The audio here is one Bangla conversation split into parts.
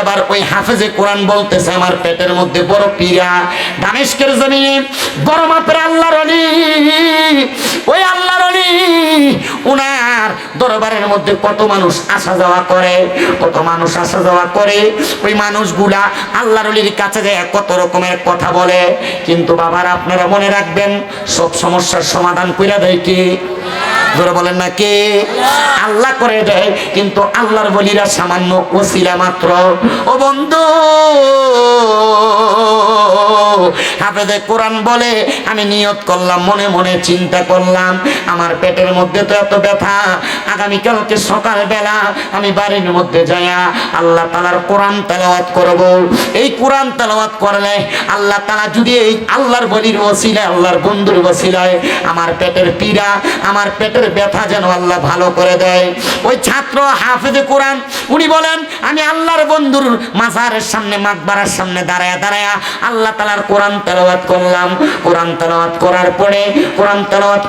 এবার ওই হাফেজে কোরআন বলতেছে আমার পেটের মধ্যে বড় পীড়া। দামেস্কের জমিনে বড় মাপের আল্লাহর ওলি, ওই আল্লাহর ওলি উনার দরবারের মধ্যে কত মানুষ আসা যাওয়া করে, কত মানুষ আসা যাওয়া করে। ওই মানুষগুলা আল্লাহর ওলির কাছে যায় কত রকমের কথা বলে, কিন্তু বাবারা আপনারা মনে রাখবেন সব সমস্যার সমাধান কইরা দেয় কি? জোরে বলেন না কে? আল্লাহ করে দেয়, কিন্তু আল্লাহর ওলিরা সামান্য ওসিলা মাত্র। ও বন্ধু, হাফেজে কোরআন বলে আমি নিয়ত করলাম, মনে মনে চিন্তা করলাম আমার পেটের মধ্যে তো এত ব্যথা, আগামীকালকে সকালবেলা আমি বাড়ির মধ্যে যাইয়া আল্লাহ তাআলার কোরআন তেলাওয়াত করব। এই কোরআন তেলাওয়াত করলে আল্লাহ তাআলা যদি এই আল্লাহর ওলির ওসিলায়, আল্লাহর বন্ধুর ওসিলায় আমার পেটের পীড়া, আমার পেটের ব্যথা যেন আল্লাহ ভালো করে দেয়। ওই ছাত্র হাফেজে কোরআন উনি বলেন আমি আল্লাহর বন্ধুর মাজারের সামনে, মাকবারার সামনে দাঁড়ায়া দাঁড়ায়া আল্লাহ তাআলার কোরআন তেলাওয়াত করলাম। কোরআন তেলাওয়াত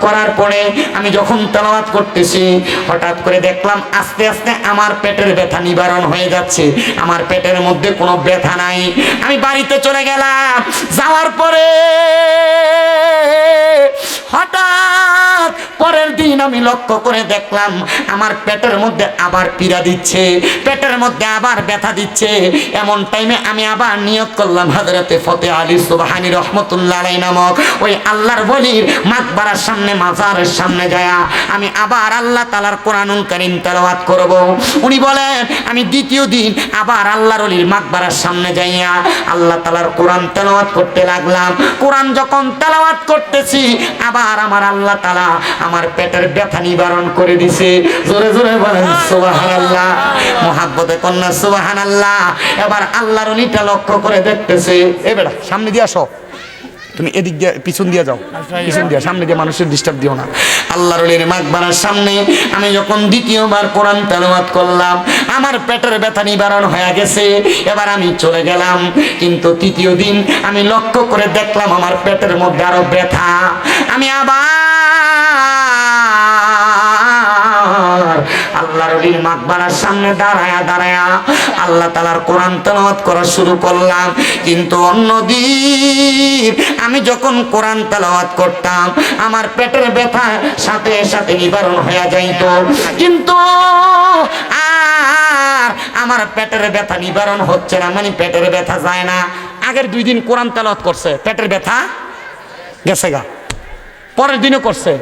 করার পরে আমি যখন তেলাওয়াত করতেছি হঠাৎ করে দেখলাম আস্তে আস্তে আমার পেটের ব্যথা নিবারণ হয়ে যাচ্ছে, আমার পেটের মধ্যে কোনো ব্যথা নাই। আমি বাড়িতে চলে গেলাম, যাওয়ার পরে হঠাৎ পরের দিন আমি লক্ষ্য করে দেখলাম আমার পেটের মধ্যে আবার পীড়া দিচ্ছে, পেটের মধ্যে আবার ব্যথা দিচ্ছে। এমন টাইমে আমি আবার নিয়ত করলাম হযরতে ফতেহ আলী সুবহানী রহমাতুল্লাহ আলাইহি নামক ওই আল্লাহর ওলির মাকবারার সামনে, মাজারের সামনে যায়া আমি আবার আল্লাহ তাআলার কোরআনুল কারীম তেলাওয়াত করব। উনি বলেন আমি দ্বিতীয় দিন আবার আল্লাহর ওলির মাকবারার সামনে যাইয়া আল্লাহ তাআলার কোরআন তেলাওয়াত করতে লাগলাম। কোরআন যখন তেলাওয়াত করতেছি আবার আমার আল্লাহ তাআলা আমার পেটের ব্যথা নিবারণ করে দিছে। জোরে জোরে বলেন সুবহানাল্লাহ, মুহাব্বতে কন্যা সুবহানাল্লাহ। এবার আল্লাহর ওলিটা লক্ষ্য করে দেখতেছে, এ বেটা সামনে দিয়ে আসো, তুমি এদিক দিয়ে পিছন দিয়ে যাও, পিছন দিয়ে, সামনে দিয়ে মানুষের ডিস্টার্ব দিও না। আল্লাহর ওলির মাকবারার সামনে আমি যখন দ্বিতীয়বার কোরআন তেলাওয়াত করলাম আমার পেটের ব্যথা নিবারণ হয়ে গেছে। এবার আমি চলে গেলাম, কিন্তু তৃতীয় দিন আমি লক্ষ্য করে দেখলাম আমার পেটের মধ্যে আরো ব্যথা। আমি আবার আল্লাহর ওলির মাকবারার সামনে দাঁড়ায়া দাঁড়ায়া আল্লাহ তাআলার কোরআন তেলাওয়াত করা শুরু করলাম। কিন্তু অন্যদিন আমি যখন কোরআন তেলাওয়াত করতাম আমার পেটের ব্যথা সাথে সাথে নিবারণ হয়ে যাইত, কিন্তু আর আমার পেটের ব্যথা নিবারণ হচ্ছে না, মানে পেটের ব্যথা যায় না। আগের 2 দিন কোরআন তেলাওয়াত করছে, পেটের ব্যথা গেছে গা, পরের দিনও করছে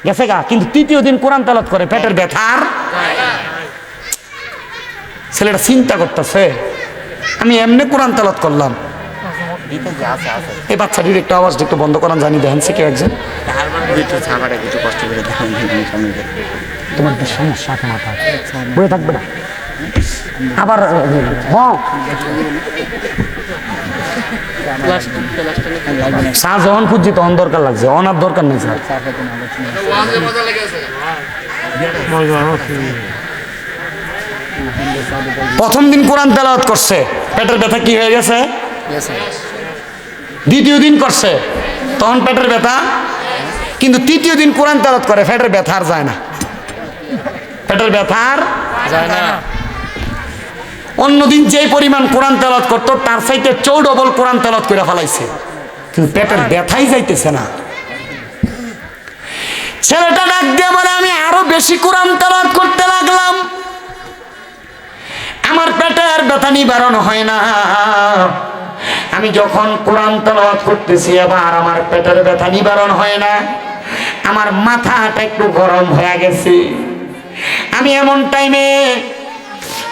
গেছে গা, কিন্তু তৃতীয় দিন কোরআন তেলাওয়াত করে পেটের ব্যথার। ছেলেটা চিন্তা করতেছে আমি এমনি কোরআন তেলাওয়াত করলাম, এই বাচ্চাটির একটু আওয়াজটা একটু বন্ধ করান, জানি দেখেন সে কেউ একজন তোমার সমস্যা মাথা বয়ে থাকবে না আবার। চা যখন খুঁজছি তখন দরকার লাগছে, অনার দরকার নেই স্যার। প্রথম দিন কোরআন তেলাওয়াত করছে, পেটের ব্যথা কি হয়ে গেছে। দ্বিতীয় দিন করছে তখন পেটের ব্যথা, কিন্তু তৃতীয় দিন কোরআন তেলাওয়াত করে পেটের ব্যথা আর যায় না, পেটের ব্যথা আর যায় না। অন্যদিন যেই পরিমাণ কোরআন তেলাওয়াত করতো তার চাইতে 4 কোরআন তেলাওয়াত করে ফেলাইছে, কিন্তু পেটের ব্যথাই যাইতেছে না। ছেলেটা ডাক দিয়ে বলে আমি আরো বেশি কোরআন তেলাওয়াত করতে লাগলাম, আমার পেটের ব্যথা নিবারণ হয় না। আমি যখন কোরআন তেলাওয়াত করতেছি আবার আমার পেটের ব্যথা নিবারণ হয় না, আমার মাথাটা একটু গরম হয়ে গেছে। আমি এমন টাইমে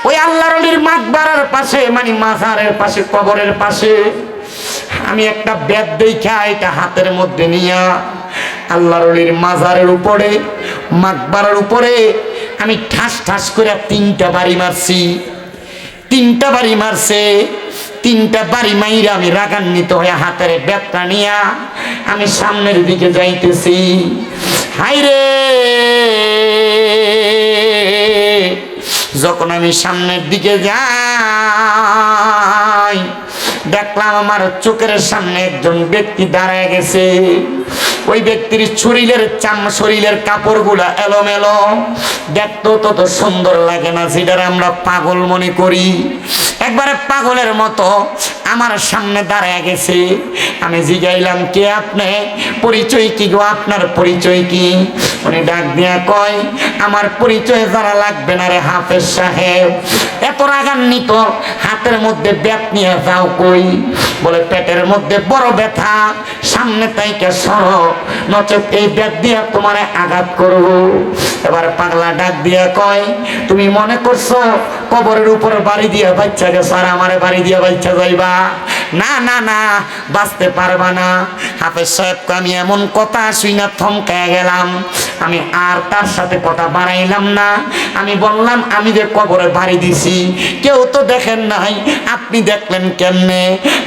ওই আল্লাহর ওলির মাকবারার পাশে, মানে মাজারের পাশে, কবরের পাশে আমি একটা বেত দেখা এটা হাতের মধ্যে নিয়া আল্লাহর ওলির মাজারের উপরে, মাকবারার উপরে আমি ঠাস ঠাস করে 3টা বাড়ি মারছি। 3টা বাড়ি মারছে, 3টা বাড়ি মাইরা আমি রাগান্বিত হয়ে হাতের বেতটা নিয়া আমি সামনের দিকে যাইতেছি। হাইরে, যখন আমি সামনের দিকে যাই দেখলাম আমার চোখের সামনে একজন ব্যক্তি দাঁড়ায় গেছে। ওই ব্যক্তির শরীরের কাপড়গুলা এলোমেলো, দেখতো তত সুন্দর লাগে না, যেটা আমরা পাগল মনে করি। একবারে পাগলের মতো আমার সামনে দাঁড়ায় গেছে। আমি জিগাইলাম, কে আপনি? পরিচয় কি গো, আপনার পরিচয় কি? উনি ডাক দিয়া কয়, আমার পরিচয় জানা লাগবে না রে হাফেজ সাহেব। এত রাগান্বিত, হাতের মধ্যে ব্যাট নিয়ে যাও কই? বলে পেটের মধ্যে বড় ব্যথা, সামনে তাইকে সরো, নচেত এই ব্যাট দিয়া তোমারে আঘাত করব। এবার পাগলা ডাক দিয়া কয়, তুমি মনে করছো কবরের উপর বাড়ি দিয়া বাচ্চা গেছো আর আমারে বাড়ি দিয়া বাচ্চা যাইবা? না না না, বাঁচতে পারবা না। হাফেজ সাহেবকে আমি এমন কথা শুই না থমকায় গেলাম। আমি আর তার সাথে কথা বাড়াইলাম না। আমি বললাম, আমি যে কবরে বাড়ি দিছি কেউ তো দেখেন নাই, আপনি দেখলেন কেমনে?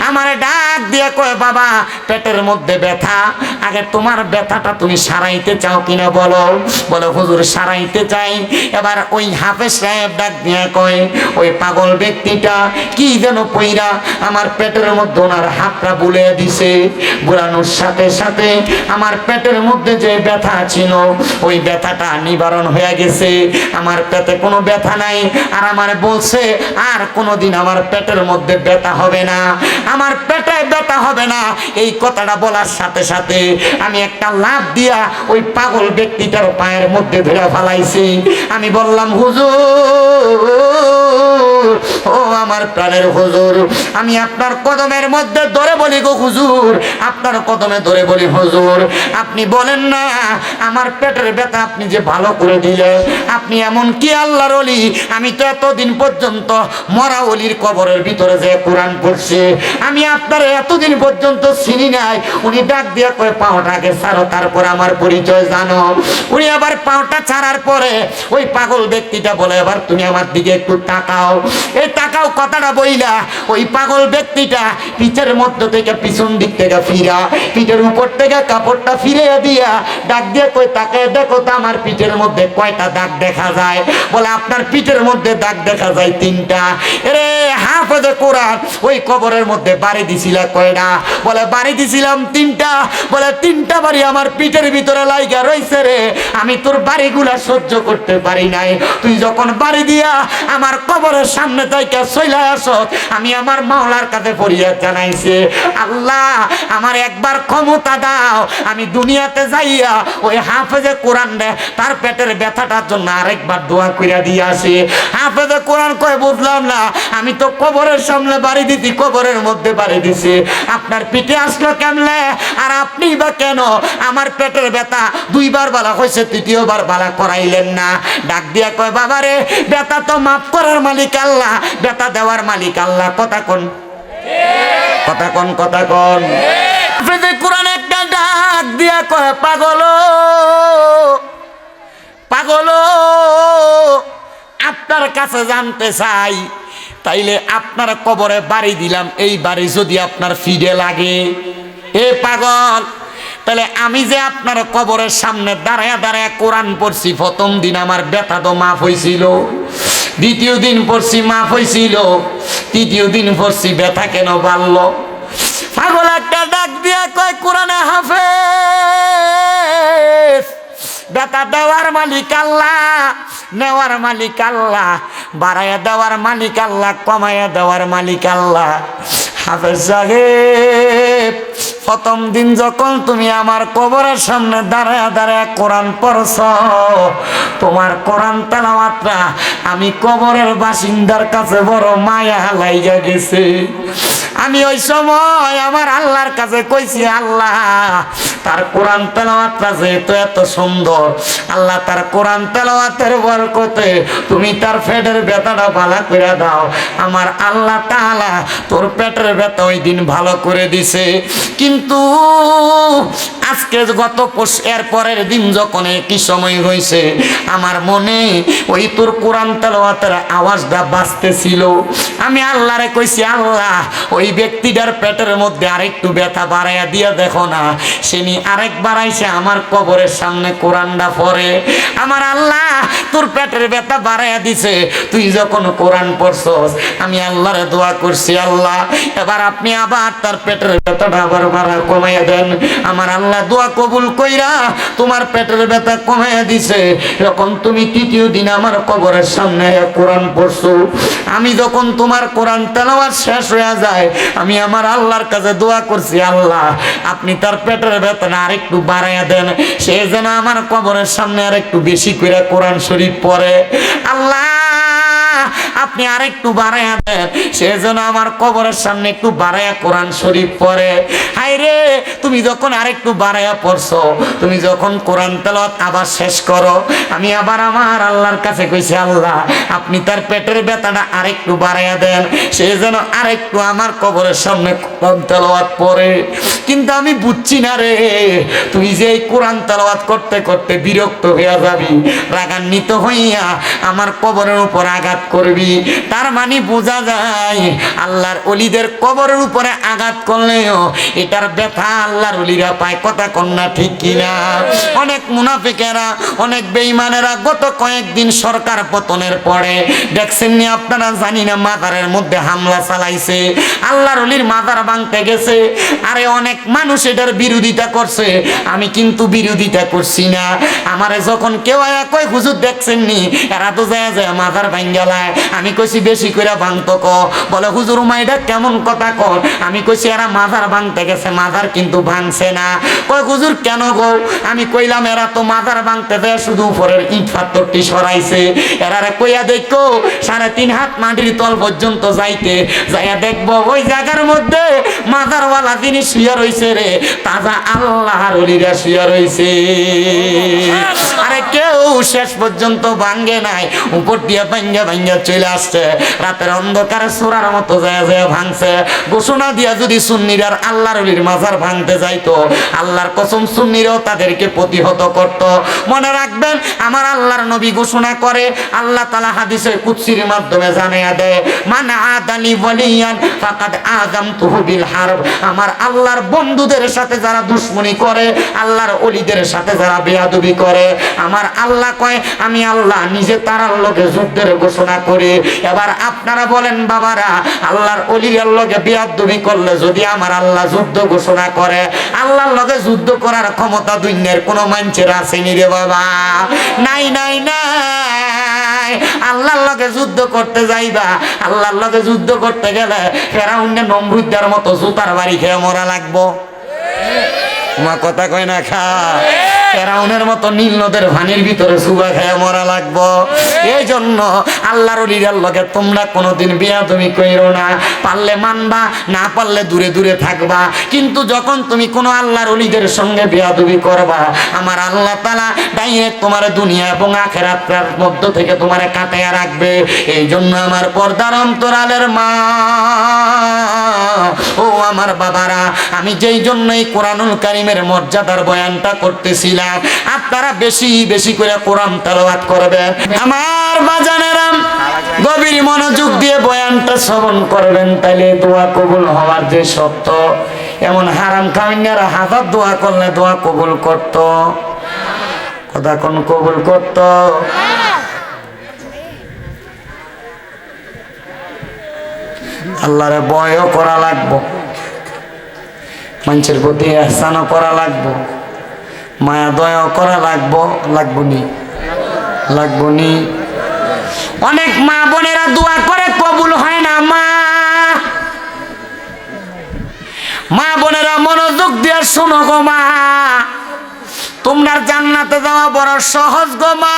আমারে ডাক দিয়ে কয়, বাবা পেটের মধ্যে ব্যথা, আগে তোমার ব্যথাটা তুমি সারাইতে চাও কিনা বলো। বলে, হুজুর সারাইতে চাই। এবার ওই হাফেজ সাহেব ডাক দিয়ে কয়, ওই পাগল ব্যক্তিটা কি যেন পইরা আমার পেটের মধ্যে ওনার হাতটা বুলিয়ে দিছে। বুলানোর সাথে সাথে আমার পেটের মধ্যে যে ব্যথা ছিল ওই ব্যথাটা নিবারণ হয়ে গেছে। আমার পেটে কোনো ব্যথা নাই। আর আমার বলছে, আর কোনোদিন আমার পেটের মধ্যে ব্যথা হবে না, আমার পেটে ব্যথা হবে না। এই কথাটা বলার সাথে সাথে আমি একটা লাফ দিয়া ওই পাগল ব্যক্তিটার পায়ের মধ্যে ধরে ফেলাইছি। আমি বললাম, হুজুর, ও আমার প্রাণের হুজুর, আমি আপনার কদমের মধ্যে ধরে বলি গো হুজুর, আপনার কদমে ধরে বলি হুজুর, আপনি বলেন না আমার পেটের ব্যথা আপনি যে ভালো করে দিলে, আপনি এমন কি আল্লাহর ওলি? আমি তো এতদিন পর্যন্ত মরা ওলির কবরের ভিতরে যে কোরআন পড়ছি, আমি আপনার এতদিন পর্যন্ত চিনি নাই। উনি ডাক দিয়ে কয়ে, পাওটাকে ছাড়ো, তারপর আমার পরিচয় জানো। উনি আবার পাওটা ছাড়ার পরে ওই পাগল ব্যক্তিটা বলে, এবার তুমি আমার দিকে একটু তাকাও। এই তাকাও কথাটা বইলা ওই পাগল ব্যক্তিটা পিঠের মধ্য থেকে পিছন দিক থেকে ফিরা, পিঠের উপর থেকে কাপড়টা ফিরে দিয়া ডাক দিয়ে কই, তাকায় দেখো তো আমার পিঠের মধ্যে কয়টা দাগ দেখা যায়? বলে, আপনার পিঠের মধ্যে দাগ দেখা যায় 3টা। এরে হাফেজে কোরআন, ওই কবরের মধ্যে বাড়ি দিছিলা কয়টা? বলে, বাড়ি দিছিলাম 3টা। বলে, 3টা বাড়ি আমার পিঠের ভিতরে লাইগা রইছে রে, আমি তোর বাড়িগুলা সহ্য করতে পারি নাই। তুই যখন বাড়ি দিয়া আমার কবরের সামনে তাইকা চইলা আসত, আমি আমার মাওলার কাছে ফরিয়াদ জানাইছি, আল্লাহ আমার একবার ক্ষমতা দাও, আমি দুনিয়াতে যাইয়া ওই হাফেজে কোরআন রে তার পেটের ব্যথাটার জন্য আরেকবার দোয়া কইরা দিয়ে আসি। হাফেজে কোরআন কয়, বুঝলাম না, আমি তো কবরের সামনে বাড়ি দিছি, কবরের মধ্যে বাড়ি দিছি, আপনার পিঠে আসলো কেমনে? আর আপনি বা কেন আমার পেটের ব্যথা 2বার বালা হয়েছে, 3য়বার বালা করাইলেন না? ডাক দিয়া কয়, বাবা রে, ব্যথা তো মাফ করার মালিক আল্লাহ, ব্যথা দেওয়ার মালিক আল্লাহ। কথা কোন, কথা কোন, কথা কোন। হাফেজে কোরআন একটা ডাক দিয়া কয়, পাগল, পাগল, আপনার কাছে জানতে চাই, তাইলে আপনার কবরে বাড়ি দিলাম, এই বাড়ি যদি আপনার ফিরে লাগে, এ পাগল, তাহলে আমি যে আপনার কবরের সামনে দাঁড়ায়া দাঁড়ায়া কোরআন পড়ছি, প্রথম দিন আমার ব্যথা তো মাফ হয়েছিল, 2য় দিন পড়ছি মাফ হয়েছিল, 3য় দিন পড়ছি ব্যথা কেন বাড়লো? পাগল একটা ডাক দিয়া কয়, কোরআনে হাফেজ, ব্যথা দেওয়ার মালিক আল্লাহ, নেওয়ার মালিক আল্লাহ, বাড়াইয়া দেওয়ার মালিক আল্লাহ, কমাইয়া দেওয়ার মালিক আল্লাহ। হাফেজ সাহেব, প্রথম দিন যখন তুমি আমার কবরের সামনে দাঁড়ায়া দাঁড়ায়া কোরআন পড়ছ, তোমার কোরআন তেলাওয়াতটা আমি কবরের বাসিন্দার কাছে বড় মায়া লাইগা গেছে। আমি ওই সময় আমার আল্লাহর কাছে কইছি, আল্লাহ তার কোরআন তেলাওয়াতটা যেহেতু এত সুন্দর, আল্লাহ তার কোরআন তেলাওয়াতের বরকতে তুমি তার পেটের ব্যথাটা ভালো করে দাও। আমার আল্লাহ তাআলা তোর পেটের ব্যথা ওই দিন ভালো করে দিছে। কিন্তু আজকে গত এর পরের দিন যখন একই সময় হয়েছে, আমার মনে ওই তোর কোরআন তেলাওয়াতের আওয়াজটা বাজতেছিল। আমি আল্লাহরে কইছি, আল্লাহ ওই ব্যক্তিটার পেটের মধ্যে আরেকটু ব্যথা বাড়াইয়া দিয়া দেখো না, সে নি আরেকবার আইসে আমার কবরের সামনে কোরআনটা পড়ে। আমার আল্লাহ তোর পেটের ব্যথা বাড়াইয়া দিছে, তুই যখন কোরআন পড়ছস আমি আল্লাহরে দোয়া করছি, আল্লাহ এবার আপনি আবার তার পেটের ব্যথাটা আবার কমাইয়া দেন। আমার আল্লাহ দোয়া কবুল কইরা তোমার পেটের ব্যথা কমাইয়া দিছে। যখন তুমি তৃতীয় দিন আমার কবরের সামনে কোরআন পড়ছো, আমি যখন তোমার কোরআন তেলাওয়াত শেষ হয়ে যায় আমি আমার আল্লাহর কাছে দোয়া করছি, আল্লাহ আপনি তার পেটের ব্যথাটা আরেকটু বাড়াইয়া দেন, সে যেন আমার কবরের সামনে আরেকটু বেশি করে কোরআন শরীফ পড়ে। আল্লাহ আপনি আরেকটু বাড়াইয়া দেন, সে যেন আমার কবরের সামনে একটু বাড়াইয়া কোরআন শরীফ পড়ে। হায় রে, তুমি যখন আরেকটু বাড়াইয়া পড়ছো, তুমি যখন কোরআন তেলাওয়াত আবার শেষ করো, আমি আবার আমার আল্লাহর কাছে কইছি, আল্লাহ আপনি তার পেটের ব্যথাটা আরেকটু বাড়াইয়া দেন, সে যেন আরেকটু আমার কবরের সামনে কোরআন তেলাওয়াত পড়ে। কিন্তু আমি বুঝছি না রে, তুই যে এই কোরআন তেলাওয়াত করতে করতে বিরক্ত হইয়া যাবি, রাগান্বিত হইয়া আমার কবরের উপর আঘাত করবি। তার মানে বোঝা যায় আল্লাহর ওলিদের কবরের উপরে আঘাত করলেও এটার ব্যথা আল্লাহর ওলিরা পায়। কথা কন্যা ঠিক কিনা? অনেক মুনাফিকেরা, অনেক বেঈমানেরা গত কয়েকদিন সরকার পতনের পরে দেখছেন নি আপনারা, জানি না মাজারের মধ্যে হামলা চালাইছে, আল্লাহর ওলির মাজার ভাঙতে গেছে। আরে অনেক মানুষ এটার বিরোধিতা করছে, আমি কিন্তু বিরোধিতা করছি না। আমারে যখন কেউ আয়া কয় হুজুর দেখছেন নি এরা তো যায় যায় মাজার ভাঙ্গালায়, আমি কইছি বেশি করে ভাঙতো ক। বলে হুজুর মা এটা কেমন কথা কর? আমি কইছি এরা মাজার ভাঙতে গেছে, মাজার কিন্তু ভাঙছে না। কয় হুজুর কেন গো? আমি কইলাম এরা তো মাজার ভাঙতে দেয় শুধু উপরের ইট পাথরটি সরাইছে, এরারে কইয়া দেখো 3.5 হাত মাটির তল পর্যন্ত যাইতে যাইয়া দেখবো ওই জায়গার মধ্যে মাজারওয়ালা যিনি শুয়ে রইছে রে, তাজা আল্লাহর ওলিরা শুয়ে রইছে। আরে কেউ শেষ পর্যন্ত ভাঙ্গে নাই, উপর দিয়ে ভাঙ্গা ভাঙ্গা চলে আসছে, রাতের অন্ধকারে সোরার মতো যায় যায় ভাঙছে। ঘোষণা দিয়া যদি সুন্নিরার আল্লাহর ওলির মাজার ভাঙতে যাইতো, আল্লাহর কসম সুন্নিরাও তাদেরকে প্রতিহত করত। মনে রাখবেন আমার আল্লাহর নবী ঘোষণা করে, আল্লাহ তাআলা হাদিসে কুদসির মাধ্যমে জানিয়ে দেয়, মান আদালি ওয়ালিয়ান ফাকাদ আযামতুহু বিল হারব। আমার আল্লাহর বন্ধুদের সাথে যারা দুশমনি করে, আল্লাহর ওলিদের সাথে যারা বেয়াদবি করে, আমার আল্লাহ কয় আমি আল্লাহ নিজে তার লগে যুদ্ধের ঘোষণা করি। এবার আপনারা বলেন বাবারা, আল্লাহর ওলির লগে বেয়াদবি করলে যদি আমার আল্লাহ যুদ্ধ ঘোষণা করে, আল্লাহর লগে যুদ্ধ করার ক্ষমতা দুনিয়ার কোনো মানুষের আসেনি রে বাবা, নাই নাই নাই। আল্লাহর লগে যুদ্ধ করতে যাইবা, আল্লাহর লগে যুদ্ধ করতে গেলে ফেরাউনের নমরুদের মতো জুতার বাড়ি খেয়ে মরা লাগবো। তোমার কথা কয় না খা, ফেরাউনের মতো নীল নদের পানির ভিতরে সুবা খেয়ে মরা লাগবো। এই জন্য আল্লাহর ওলির লগে তোমরা কোনোদিন বেয়াদবি কইরো না, পারলে মানবা, না পারলে দূরে দূরে থাকবা। কিন্তু যখন তুমি কোনো আল্লাহর ওলিদের সঙ্গে বেয়াদবি করবা, আমার আল্লাহ তাআলা ডাইরেক্ট তোমার দুনিয়া এবং আখিরাতের মধ্য থেকে তোমারে কাটাইয়া রাখবে। এই জন্য আমার পর্দার অন্তরালের মা ও আমার বাবারা, আমি যেই জন্যই কোরআনুল কারীমের মর্যাদার বয়ানটা করতেছিলাম, আপনারা বেশি বেশি করে কোরআন তেলাওয়াত করবেন। আমার বাজানেরা গভীর মনোযোগ দিয়ে বয়ানটা শ্রবণ করবেন, তাইলে দোয়া কবুল হওয়ার যে সত্য। এমন হারাম খামিনারা হাজার দোয়া করলে দোয়া কবুল করত, কথা কোন কবুল করত? আল্লাহরে ভয়ও করা লাগবো, মানুষের প্রতি ইহসানও করা লাগবো, মায়া দয়াও করা লাগবো, লাগবো নি? লাগবো নি? অনেক মা বোনেরা দোয়া করে কবুল হয় না। মা বোনেরা মনোযোগ দিয়ে শোনো গো মা, তোমরা জান্নাতে যাওয়া বড় সহজ গো মা।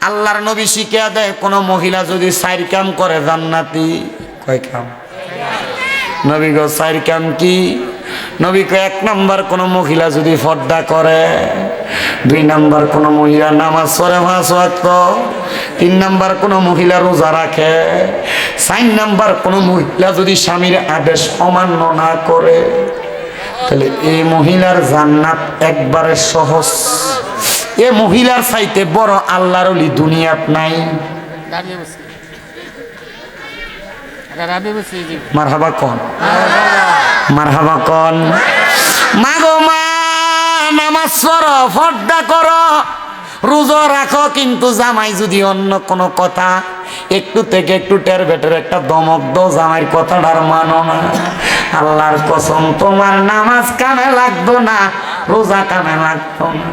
আল্লাহর নবী শিখিয়ে দেয়, কোন মহিলা যদি 4 কাম করে জান্নাতি। কয় কাম? নবী গো 4 কাম কি? নবী কয় 1 নাম্বার কোন মহিলা যদি পর্দা করে, 2 নাম্বার কোন মহিলা নামাজ পড়ে 5 ওয়াক্ত, 3 নাম্বার কোন মহিলা রোজা রাখে, 4 নাম্বার কোন মহিলা যদি স্বামীর আদেশ অমান্য না করে, তাহলে এই মহিলার জান্নাত একবারে সহজ। এ মহিলার চাইতে বড় আল্লাহর ওলি দুনিয়াত নাই। মারহাবা কোন? মারহাবা কোন? মা গো মা, নামাজ পড়ো, পর্দা করো, রোজা রাখো, কিন্তু জামাই যদি অন্য কোনো কথা একটু থেকে একটু টের বেটের একটা দমক দো, জামাইয়ের কথাটার মানো না। আল্লাহর কসম, তোমার নামাজ কামে লাগতো না, রোজা কামে লাগতো না।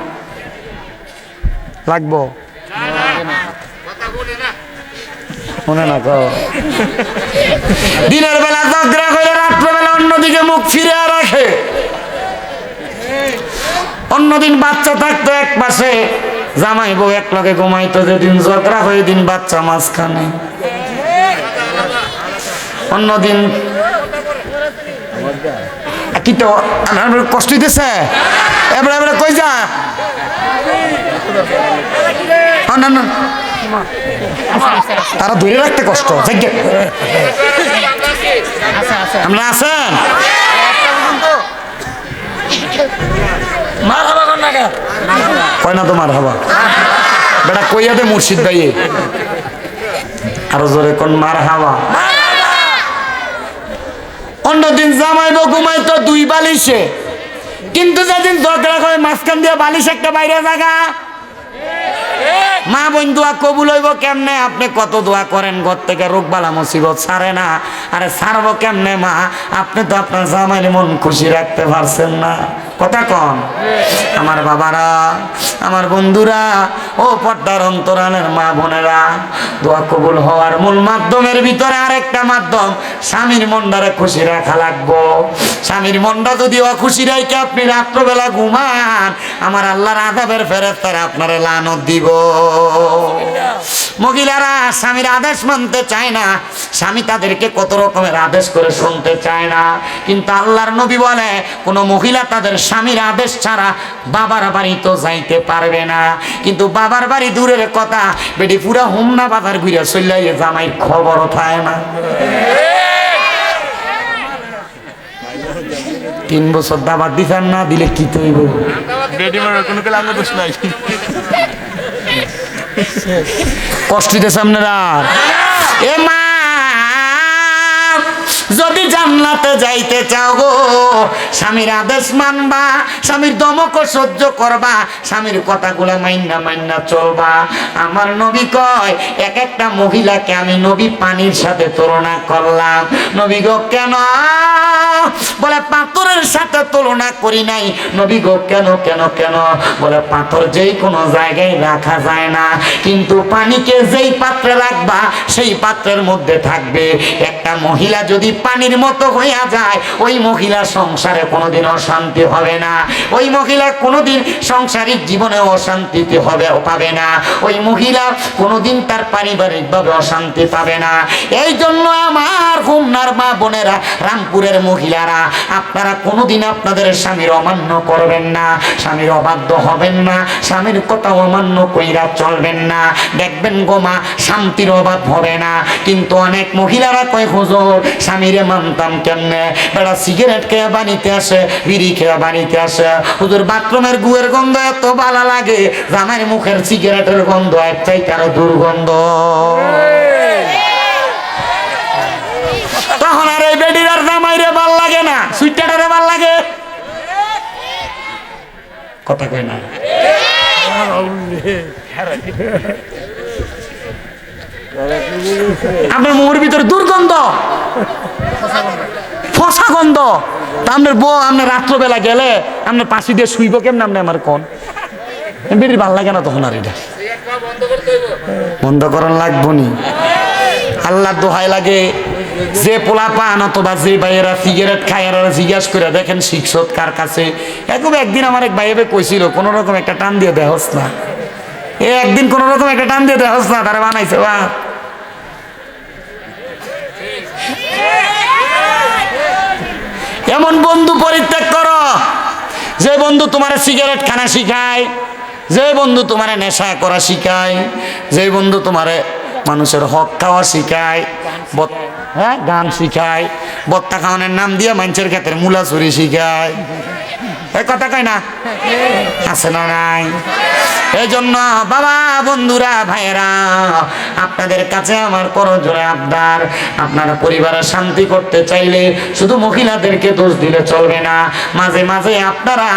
লাগবো মনে না কো। দিনের বেলা ঝগড়া করে রাত্রেবেলা অন্যদিকে মুখ ফিরে রাখে। অন্যদিন বাচ্চা থাকতো এক পাশে, জামাই বউ এক লগে ঘুমাইতো, যেদিন ঝগড়া হয়ে দিন বাচ্চা মাঝখানে। অন্যদিন কি তো কষ্ট দিতেছে, এবারে এবারে কই যা না, তারা ধরে রাখতে কষ্ট। আমরা আছেন কয় না তো মার হাবা বেটা কইয়া দে মুর্শিদ ভাই, আরো জোরে কোন মার হাবা। অন্যদিন জামাইবো ঘুমাইতো দুই বালিশে, কিন্তু যেদিন ঝগড়া করে মাঝখান দিয়ে বালিশ একটা বাইরে জায়গা। মা বোন দোয়া কবুল হইব কেমনে? আপনি কত দোয়া করেন, ঘর থেকে রোগ বালা মুসিবত ছাড়ে না। আরে ছাড়বো কেমনে মা? আপনি তো আপনার জামাইয়ের মন খুশি রাখতে পারছেন না। কথা কন আমার বাবারা, আমার বন্ধুরা, ও পর্দার অন্তরালের মা বোনেরা, দোয়া কবুল হওয়ার মূল মাধ্যমের ভিতরে আরেকটা মাধ্যম, স্বামীর মনটারে খুশি রাখা লাগবো। স্বামীর মনটা যদি অখুশি রাখে আপনি রাত্রবেলা ঘুমান, আমার আল্লাহর আযাবের ফেরেশতারা আপনারে লানত দিব। মহিলারা স্বামীর আদেশ মানতে চায় না, স্বামী তাদেরকে কত রকমের আদেশ করে শুনতে চায় না, কিন্তু আল্লাহর নবী বলে কোন মহিলা তাদের স্বামীর আদেশ ছাড়া বাবার বাড়ি তো যাইতে পারবে না। কিন্তু বাবার বাড়ি দূরের কথা, বেটি পুরা হোমনা বাজার ঘুরে চলে জামাই খবরও পায় না। 3 বছর দাবাত দিছেন না দিলে কি তৈব? কষ্ট দিতেছে আপনারা। এ মা, যদি জান্নাতে যাইতে চাও গো, স্বামীর আদেশ মানবা, স্বামীর দমক সহ্য করবা, স্বামীর কথাগুলা মাইন্না মাইন্না চলবা। আমার নবী কয়, এক একটা মহিলাকে আমি নবী পানির সাথে তুলনা করলাম। নবী গো কেন? বলে পাথরের সাথে তুলনা করি নাই। নবী গো কেন কেন কেন? বলে পাথর যেই কোনো জায়গায় রাখা যায় না, কিন্তু পানিকে যেই পাত্রে রাখবা সেই পাত্রের মধ্যে থাকবে। একটা মহিলা যদি পানির মতো হইয়া যায়, ওই মহিলা সংসারে কোনোদিন অশান্তি হবে না, ওই মহিলা কোনোদিন সাংসারিক জীবনে অশান্তিতে পাবে না, ওই মহিলা কোনোদিন তার পারিবারিক ভাবে অশান্তি পাবে না। এই জন্য আমার হোমনার মা বোনেরা, রামপুরের মহিলারা, আপনারা কোনোদিন আপনাদের স্বামীর অমান্য করবেন না, স্বামীর অবাধ্য হবেন না, স্বামীর কথা অমান্য কইরা চলবেন না। দেখবেন গো মা, শান্তির অভাব হবে না। কিন্তু অনেক মহিলারা কয় হুজুর স্বামীরে মানতাম কেমনে? বেড়া সিগারেট খেয়ে বানিতে আসে, বিড়ি খেয়ে বানিতে আসে, হুজুর বাথরুমের গুয়ের গন্ধ এত ভালো লাগে, জামাইয়ের মুখের সিগারেটের গন্ধ এক চাইতে আরো দুর্গন্ধ। তখন আর এই বেডির আর জামাইরে ভাল লাগে না, সুইটারে ভাল লাগে। কথা কয় না। আপনার মুখের ভিতরে দুর্গন্ধ, ফসা গন্ধ। তা আপনার বউ আপনার রাত্রবেলা গেলে আপনার পাশি দিয়ে শুইব কেমন? আপনি আমার কোন বেরির ভাল লাগে না তখন। আর এটা বন্ধ করার লাগবো নি। আল্লাহ দোহাই লাগে, যে পোলা পান অথবা যে ভাইয়েরা সিগারেট খায় আর জিজ্ঞাসা করে দেখেন শিক্ষক কার কাছে। একদিন আমার এক ভাই কইছিল কোন রকম একটা টান দিয়ে দেহস না, একদিন কোন রকম একটা টান দিয়ে দেহস না, তারা বানাইছে। বা এমন বন্ধু পরিত্যাগ করো, যে বন্ধু তোমার সিগারেট খানা শিখায়, যে বন্ধু তোমার নেশা করা শিখায়, যে বন্ধু তোমার মানুষের হক খাওয়া শিখায়, গান শিখায়, বত্তা খাওয়ানোর নাম দিয়ে মানুষের ক্ষেত্রে মূলা চুরি শিখায়। এই কথা কয় না, আছে না নাই? এই জন্য বাবা, বন্ধুরা, ভাইয়েরা, আপনাদের কাছে আমার করজোড়ে আবদার, আপনারা পরিবারের শান্তি করতে চাইলে শুধু মহিলাদেরকে দোষ দিলে চলবে না, মাঝে মাঝে আপনারা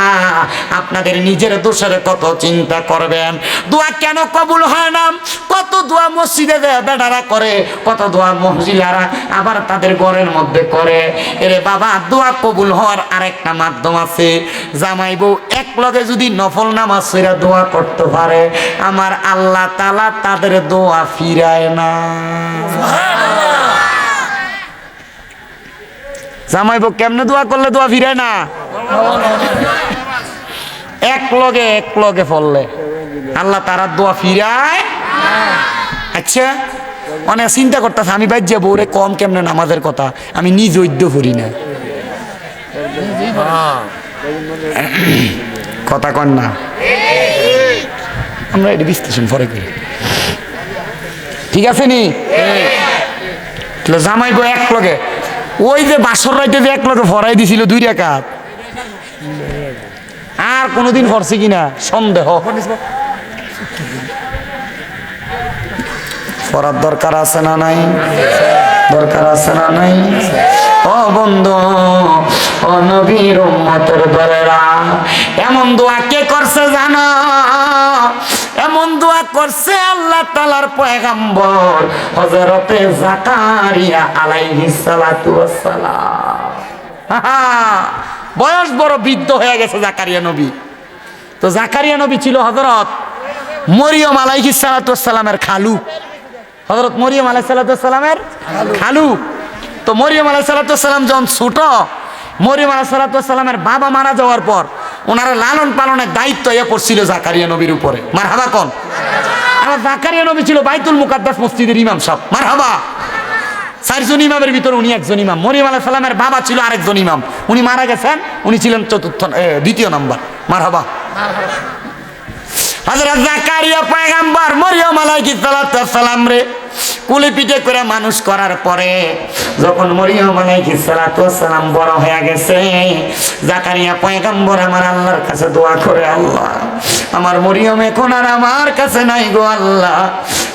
আপনাদের নিজের দোষের কত চিন্তা করবেন। দোয়া কেন কবুল হয় না? কত দোয়া মসজিদে বেটারা করে, কত দোয়া মহিলারা আবার তাদের ঘরের মধ্যে করে। এরে বাবা, দোয়া কবুল হওয়ার আরেকটা মাধ্যম আছে। জামাই বউ এক লগে যদি নফল নামাজ পড়ে দোয়া করতে পারে, আমার আল্লাহ তাআলা তাদের দোয়া ফিরায় না। জামাই বউ কেমনে দোয়া করলে দোয়া ফিরায় না? এক লগে পড়লে আল্লাহ তারা দোয়া ফিরায়। আচ্ছা, অনেক চিন্তা করতেছে আমি বাইর যাবো রে, কম কেমনে নামাজের কথা, আমি নিজ ঐদ্য করি না। কথা কন না, আমরা এটা বিশ্লেষণ পরে করি, ঠিক আছে নি? জামাই বউ এক লগে, ওই যে বাসর রাইতে যে এক লগে ভরাই দিছিল 2 রাকাত, আর কোনোদিন পড়ছে কিনা সন্দেহ। পড়ার দরকার আছে না নাই? দরকার আছে না নাই? ও বন্ধু, ও নবীর উম্মতের দলেরা, এমন দোয়া কে করছে জানো? এমন দোয়া করছে আল্লাহ তাআলার পয়গম্বর হযরতে জাকারিয়া আলাইহিস সালাতু ওয়াস সালাম। বয়স বড় বৃদ্ধ হয়ে গেছে জাকারিয়া নবী। তো জাকারিয়া নবী ছিল হযরত মরিয়ম আলাইহিস সালাতু ওয়াস সালামের খালু। হযরত মরিয়ম আলাইহিস সালাতু ওয়াস সালামের খালু। তো মরিয়ম আলাইহিস সালাতু ওয়াস সালাম যখন ছোট, মরিয়ম আলাইহিস সালাতু ওয়াস সালামের বাবা মারা যাওয়ার পর ওনারা লালন পালনের দায়িত্ব পড়ছিল জাকারিয়া নবীর উপরে। মারহাবা কোন? আর জাকারিয়া নবী ছিল বাইতুল মুকাদ্দাস মসজিদের ইমাম সাহেব। মারহাবা। 4 জন ইমামের ভিতরে উনি একজন ইমাম। মরিয়ম আলাইহিস সালামের বাবা ছিল আরেকজন ইমাম, উনি মারা গেছেন, উনি ছিলেন দ্বিতীয় নাম্বার। মারহাবা। হযরত জাকারিয়া পয়গম্বর মরিয়ম আলাইহিস সালাম রে কুলি পিঠে করে মানুষ করার পরে যখন মরিয়ম আলাইহিস সালাম বড় হয়ে গেছে, জাকারিয়া পয়গম্বর আমার আল্লাহর কাছে দোয়া করে, আল্লাহ আমার মরিয়ম এখন আর আমার কাছে নাই গো আল্লাহ,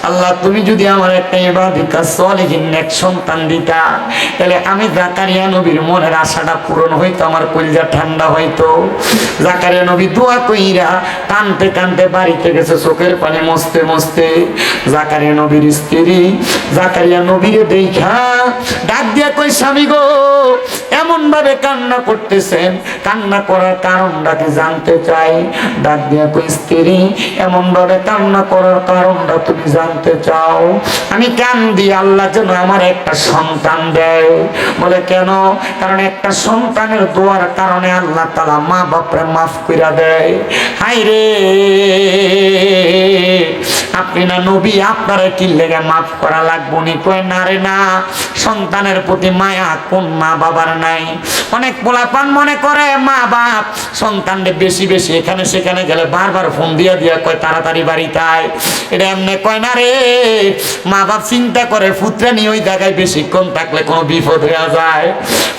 আল্লাহ তুমি যদি আমার একটা ইবাদিকা সলিহিন নেক সন্তান দিতা, তাহলে আমি জাকারিয়া নবীর মনের আশাটা পূরণ হইতো, আমার কলিজা ঠান্ডা হইতো। জাকারিয়া নবী দোয়া কইরা কানতে কানতে বাড়িতে গেছে, চোখের পানি মুছতে মুছতে। জাকারিয়া নবীর স্ত্রী জাকারিয়া নবীরে দেখা ডাক দিয়া কই, স্বামী গো এমন ভাবে কান্না করতেছেন, কান্না করার কারণটা কি জানতে চাই? ডাক দিয়া কই, স্ত্রী এমন ভাবে কান্না করার কারণটা তুমি জানতে চাও? আমি কান্দি আল্লাহ যেন আমার একটা সন্তান দেয়। বলে কেন? কারণ একটা সন্তানের দোয়ার কারণে আল্লাহ তাআলা মা বাপরে মাফ কইরা দেয়। হাই রে, আপনি না নবী, আপনারা কি লেগে মাফ করা লাগবো নি? কয় না রে না, সন্তানের প্রতি মায়া কোন মা বাবার নাই? অনেক পোলাপান মনে করে মা বাপ সন্তানকে বেশি বেশি এখানে সেখানে গেলে বারবার ফোন দিয়া দিয়া কয় তাড়াতাড়ি বাড়িতে আয়। এটা এমনি কয় না রে, মা বাপ চিন্তা করে ফুতরানি ওই জায়গায় বেশিক্ষণ থাকলে কোনো বিপদ হয়ে যায়,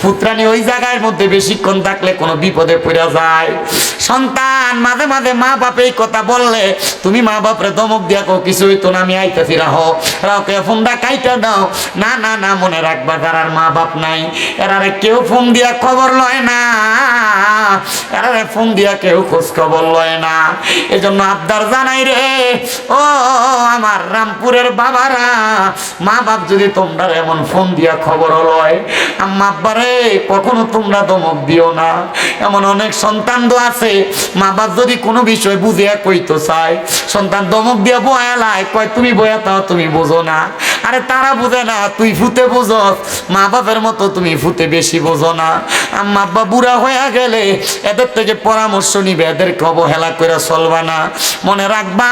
ফুতরানি ওই জায়গার মধ্যে বেশিক্ষণ থাকলে কোনো বিপদে পড়ে যায়। সন্তান মাঝে মাঝে মা বাপ এই কথা বললে তুমি মা বাপরে ধমক দিয়া কো, কিছু হইতো না, আমি আইতেছি, রাহো রাওকে ফোনটা কাইটা দাও। না না না, মনে রাখবা যারার মা বাপ নাই এরারে কেউ ফোন দিয়া খবর লয় না, এরারে ফোন দিয়া কেউ খোঁজ খবর লয় না। এজন্য আবদার জানাই রে, ও আমার রামপুরের বাবারা, মা বাপ যদি তোমরা এমন ফোন দিয়া খবর লয়, আম্মা আব্বারে কখনো তোমরা ধমক দিও না। এমন অনেক সন্তান তো আছে, মা বাপ যদি কোনো বিষয় বুঝিয়া কইতো চায়, সন্তান ধমক দিয়া বয়ালায়, কয় তুমি বয়া তাও তুমি বোঝো না। আরে তারা বুঝে না, তুই ফুতে বোঝস, মা বাপের মতো তুমি ফুতে বেশি বোঝো না। আম্মা আব্বা বুড়া হয়ে গেলে এদের থেকে পরামর্শ নিবে, এদেরকে অবহেলা করে চলবা না। মনে রাখবা,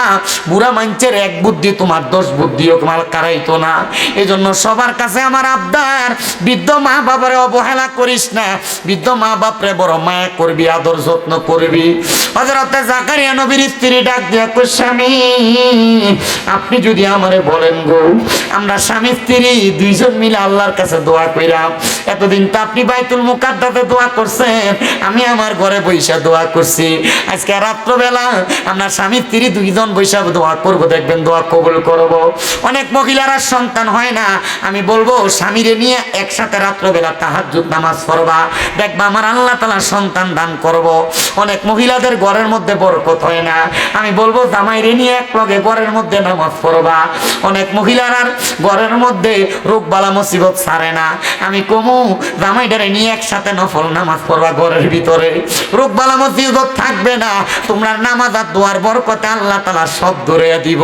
বুড়া মানুষের এক বুদ্ধি তোমার 10 বুদ্ধিও তোমার কারাইতো না। এই জন্য সবার কাছে আমার আবদার, বৃদ্ধ মা বাবারে অবহেলা করিস না, বৃদ্ধ মা বাপরে বড় মায়া করবি, আদর যত্ন করবি। হযরত জাকারিয়া নবীর স্ত্রী ডাক দিয়া কই, স্বামী আপনি যদি আমারে বলেন গো, আমরা স্বামী স্ত্রী দুইজন মিলে আল্লাহর কাছে দোয়া কইরা, এতদিন তো আপনি বাইতুল মুকাদ্দাসে দোয়া করছেন, আমি আমার ঘরে বইসা দোয়া করছি, আজকে রাত্রবেলা আমরা স্বামী স্ত্রী দুইজন বইসা দোয়া করব, দেখবেন দোয়া কবুল করব। অনেক মহিলারা সন্তান হয় না, আমি বলবো স্বামীরে নিয়ে একসাথে রাত্রবেলা তাহাজ্জুদ নামাজ পড়বা, দেখবা আমার আল্লাহ তাআলা সন্তান দান করব। অনেক মহিলাদের ঘরের মধ্যে বরকত হয় না, আমি বলবো জামাইরে নিয়ে এক লগে ঘরের মধ্যে নামাজ পড়বা। অনেক মহিলার ঘরের মধ্যে রোগ বালা মুসিবত ছাড়ে না, আমি কমু জামাইটারে নিয়ে একসাথে নফল নামাজ পড়বা, ঘরের ভিতরে রোগ বালা মুসিবত থাকবে না, তোমরা নামাজ আর দোয়ার বরকতে আল্লাহ তাআলা সব দূরে দিব।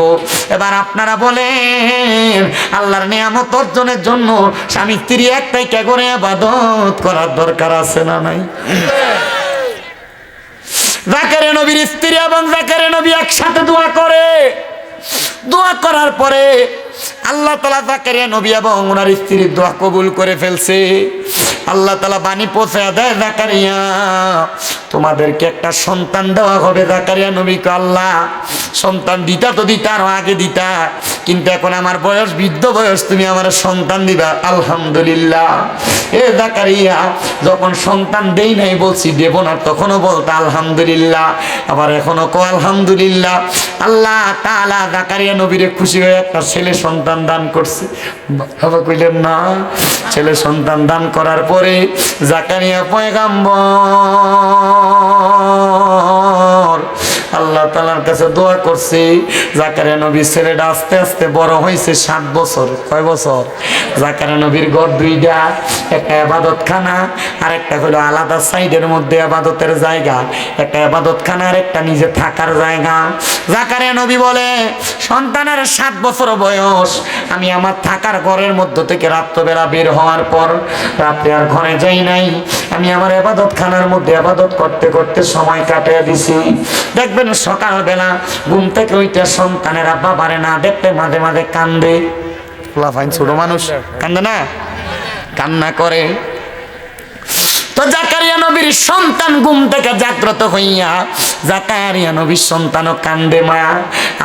এবার আপনারা বলেন, আল্লাহর নিয়ামত অর্জনের জন্য স্বামী স্ত্রী একটাই কে করে ইবাদত করার দরকার আছে না নাই? জাকারিয়া নবীর স্ত্রী এবং জাকারিয়া নবী একসাথে দোয়া করে, দোয়া করার পরে আল্লাহ তাআলা জাকারিয়া নবী এবং ওনার স্ত্রীর দোয়া কবুল করে ফেলছে। আল্লাহ তাআলা বাণী পৌঁছে দেয়, জাকারিয়া তোমাদেরকে একটা সন্তান দেওয়া হবে। জাকারিয়া নবীকে আল্লাহ সন্তান দিতা তো দিতা, আরো আগে দিতা, কিন্তু এখন আমার বয়স বৃদ্ধ বয়স, তুমি আমার সন্তান দিবা। আলহামদুলিল্লাহ। এ জাকারিয়া যখন সন্তান দেই নাই বলছি দেব না, তখনও বলতো আলহামদুলিল্লাহ, আবার এখনো কো আলহামদুলিল্লাহ। আল্লাহ তাআলা জাকারিয়া নবীরে খুশি হয়ে একটা ছেলে সন্তান দান করছে। বাবা কইলেন না, ছেলে সন্তান দান করার পরে জাকারিয়া পয়গাম্বর আল্লাহ তাআলার কাছে দোয়া করছে। জাকারিয়া নবীর ছেলেটা আস্তে আস্তে বড় হয়েছে, 7 বছর। কয় বছর? জাকারিয়া নবীর ঘর দুইটা, একটা ইবাদতখানা আর একটা হলো আলাদা সাইডের মধ্যে ইবাদতের জায়গা, একটা ইবাদতখানা আর একটা নিজে থাকার জায়গা। জাকারিয়া নবী বলে, সন্তানের 7 বছর বয়স, আমি আমার থাকার ঘরের মধ্য থেকে রাত্রবেলা বের হওয়ার পর রাতে আর ঘরে যাই নাই, আমি আমার ইবাদতখানার মধ্যে ইবাদত করতে করতে সময় কাটিয়ে দিছি। দেখবেন সকালবেলা ঘুম থেকে ওইটা সন্তানেরা বাবারে না দেখতে মাঝে মাঝে কান্দে। লাফাইন ছোট মানুষ কান্দে না, কান্না করে। তো জাকারিয়া নবীর সন্তান ঘুম থেকে জাগ্রত হইয়া জাকারিয়া নবীর সন্তানও কান্দে, মা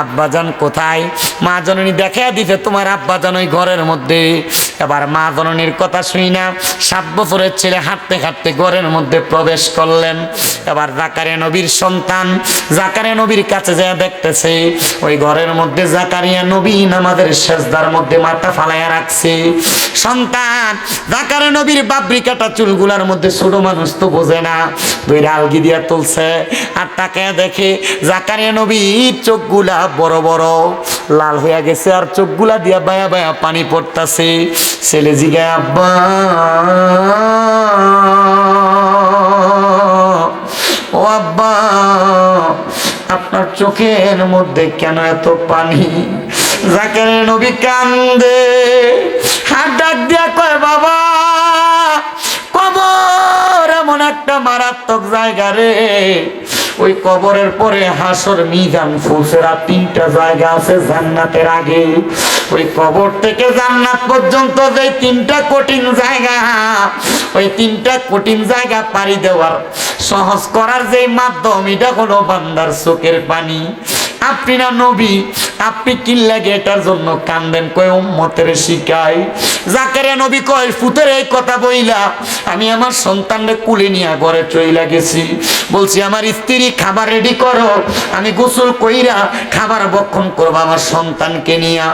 আব্বাজান কোথায়? মা জননী দেখা দিতে তোমার আব্বাজান ওই ঘরের মধ্যে। এবার মা জননীর কথা শুই না 7 বছরের ছেলে হাঁটতে হাঁটতে ঘরের মধ্যে প্রবেশ করলেন। এবার জাকারিয়া নবীর সন্তান জাকারিয়া নবীর কাছে যা দেখতেছে ওই ঘরের মধ্যে জাকারিয়া নবী নামাজের সেজদার মধ্যে মাথা ফালাইয়া রাখছে। সন্তান জাকারিয়া নবীর বাবরি কাটা চুলগুলার মধ্যে, ছোট মানুষ তো বোঝে না, 2 আলগি দিয়া তুলছে আর তাকে দেখে জাকারিয়া নবীর চোখগুলা বড় বড় লাল হইয়া গেছে আর চোখগুলা দিয়া বায়া বায়া পানি পড়তাছে। ছেলে জিগায়, আব্বা ও আব্বা, আপনার চোখের মধ্যে কেন এত পানি? জাকারিয়া নবী কান্দে, হাত ডাক দিয়া কয়, বাবা কবর এমন একটা মারাত্মক জায়গা রে, ওই কবরের পরে হাসর, মিজান, ফুলসেরা 3টা জায়গা আছে জান্নাতের আগে। ওই কবর থেকে জান্নাত পর্যন্ত যে 3টা কঠিন জায়গা, ওই 3টা কঠিন জায়গা পাড়ি দেওয়ার সহজ করার যে মাধ্যম, এটা হলো বান্দার চোখের পানি। আপনি না নবী, আপনি কি লাগে এটার জন্য কান্দেন? কয় উম্মতের শিখাই। জাকারিয়া নবী কয়, ফুতের এই কথা বইলা আমি আমার সন্তানরে কুলে নিয়ে ঘরে চইলা গেছি, বলছি আমার স্ত্রী খাবার রেডি করো, আমি গোসল কইরা খাবার বক্ষণ করবো আমার সন্তানকে নিয়া।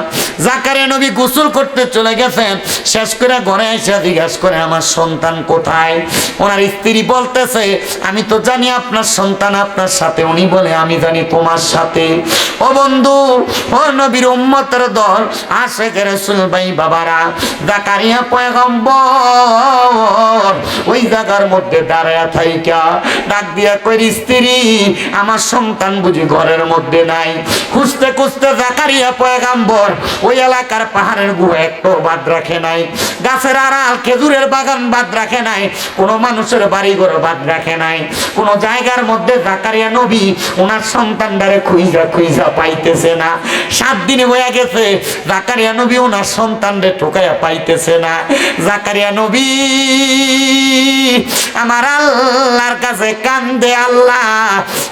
জাকারিয়া নবী গোসল করতে চলে গেছেন, শেষ করে ঘরে এসে জিজ্ঞাসা করে, আমার সন্তান কোথায়? ওনার স্ত্রী বলতেছে, আমি তো জানি আপনার সন্তান আপনার সাথে। উনি বলে, আমি জানি তোমার সাথে। ও বন্ধু, ও নবীর উম্মতের দল, আশিকে রাসূল ভাই বাবারা, জাকারিয়া পয়গম্বর ওই জায়গার মধ্যে দাঁড়ায়া থাইকা ডাক দিয়া কই, স্ত্রী আমার সন্তান বুঝি ঘরের মধ্যে নাই? খুঁজতে খুঁজতে জাকারিয়া পয়গম্বর ওই এলাকার পাহাড়ের গুহা একটু বাদ রাখে নাই, গাছের আড়াল খেজুরের বাগান বাদ রাখে নাই, কোনো মানুষের বাড়ি ঘর বাদ রাখে নাই, কোনো জায়গার মধ্যে জাকারিয়া নবী ওনার সন্তানটারে খুঁজা খুঁজা পাইতেছে না। 7 দিন হয়ে গেছে, জাকারিয়া নবী ওনার সন্তানরে ঠোকাইয়া পাইতেছে না। জাকারিয়া নবী আমার আল্লাহর কাছে কান্দে, আল্লাহ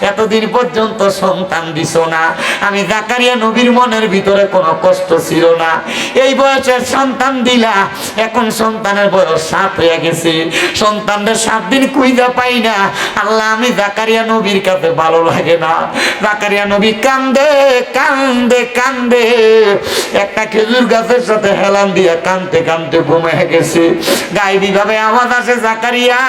এতদিন পর্যন্ত সন্তান দিছ না। আমি জাকারিয়া নবীর মনের ভিতরে কোনো কষ্ট ছিল না, এই বয়সের সন্তান দিলা, এখন সন্তানের বয়স 7 হয়ে গেছে, সন্তানদের 7 দিন কুইজা পাই না। আল্লাহ আমি জাকারিয়া নবীর কাছে ভালো লাগে না। জাকারিয়া নবী কান্দে কান্দে কান্দে একটা খেজুর গাছের সাথে হেলান দিয়া কান্দতে কান্দতে ঘুমিয়ে গেছে। গায়েবী ভাবে আওয়াজ আসে, জাকারিয়া